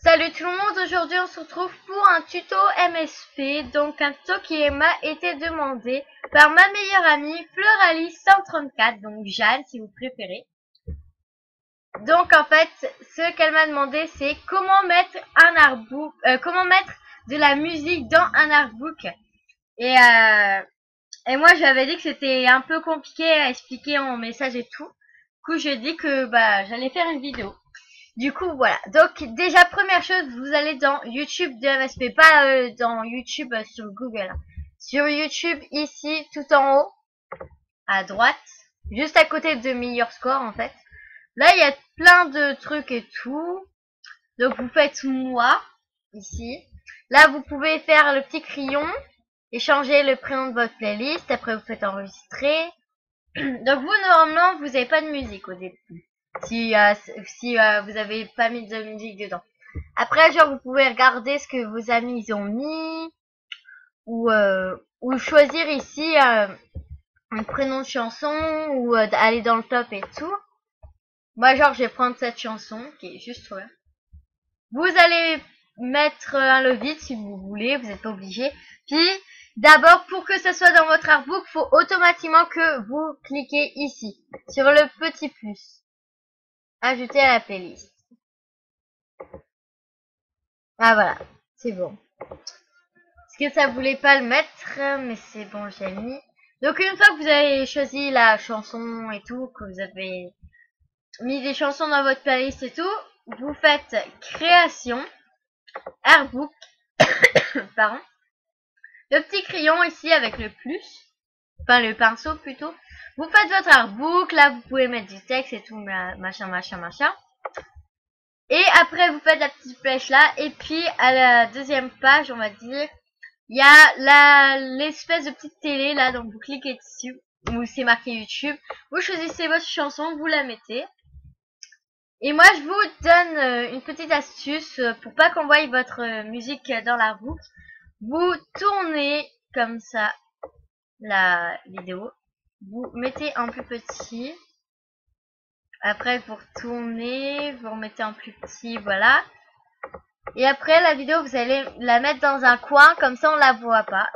Salut tout le monde, aujourd'hui on se retrouve pour un tuto MSP, donc un tuto qui m'a été demandé par ma meilleure amie Fleuralis134, donc Jeanne si vous préférez. Donc en fait, ce qu'elle m'a demandé c'est comment mettre un artbook, comment mettre de la musique dans un artbook. Et moi j'avais dit que c'était un peu compliqué à expliquer en message et tout. Du coup j'ai dit que j'allais faire une vidéo. Du coup, voilà. Donc, déjà, première chose, vous allez dans YouTube de MSP, pas dans YouTube sur Google. Sur YouTube, ici, tout en haut, à droite, juste à côté de Meilleur Score, en fait. Là, il y a plein de trucs et tout. Donc, vous faites moi, ici. Là, vous pouvez faire le petit crayon et changer le prénom de votre playlist. Après, vous faites enregistrer. Donc, vous, normalement, vous n'avez pas de musique au début. Si vous avez pas mis de musique dedans. Après, genre, vous pouvez regarder ce que vos amis ils ont mis ou choisir ici un prénom de chanson ou aller dans le top et tout. Moi, genre, je vais prendre cette chanson qui est juste trop bien. Vous allez mettre un levier si vous voulez, vous n'êtes pas obligé. Puis, d'abord, pour que ce soit dans votre artbook, faut automatiquement que vous cliquez ici sur le petit plus. Ajouter à la playlist. Ah voilà, c'est bon. Parce que ça voulait pas le mettre, mais c'est bon, j'ai mis. Donc une fois que vous avez choisi la chanson et tout, que vous avez mis des chansons dans votre playlist et tout, vous faites création, artbook, pardon. Le petit crayon ici avec le plus, enfin le pinceau plutôt. Vous faites votre artbook, là vous pouvez mettre du texte et tout, machin. Et après, vous faites la petite flèche là. Et puis, à la deuxième page, on va dire, il y a l'espèce de petite télé là. Donc, vous cliquez dessus, où c'est marqué YouTube. Vous choisissez votre chanson, vous la mettez. Et moi, je vous donne une petite astuce pour pas qu'on voie votre musique dans l'artbook. Vous tournez comme ça la vidéo. Vous mettez en plus petit. Après, vous retournez, vous remettez en plus petit, voilà. Et après, la vidéo, vous allez la mettre dans un coin, comme ça, on la voit pas.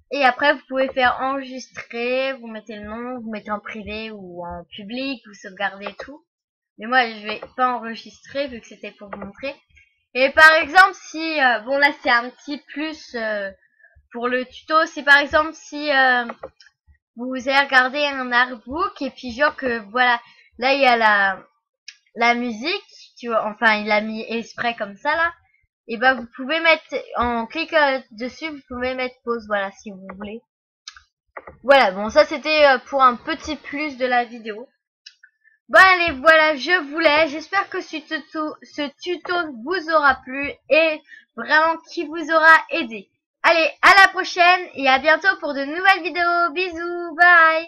Et après, vous pouvez faire enregistrer, vous mettez le nom, vous mettez en privé ou en public, vous sauvegardez tout. Mais moi, je vais pas enregistrer, vu que c'était pour vous montrer. Et par exemple, si, bon là, c'est un petit plus pour le tuto. C'est par exemple, si vous avez regardé un artbook, et puis genre que, voilà, là, il y a la musique, tu vois, enfin, il a mis exprès comme ça, là. Et vous pouvez mettre, en cliquant dessus, vous pouvez mettre pause, voilà, si vous voulez. Voilà, bon, ça c'était pour un petit plus de la vidéo. Bon, allez, voilà, je vous laisse. J'espère que ce tuto vous aura plu et vraiment qui vous aura aidé. Allez, à la prochaine et à bientôt pour de nouvelles vidéos. Bisous, bye!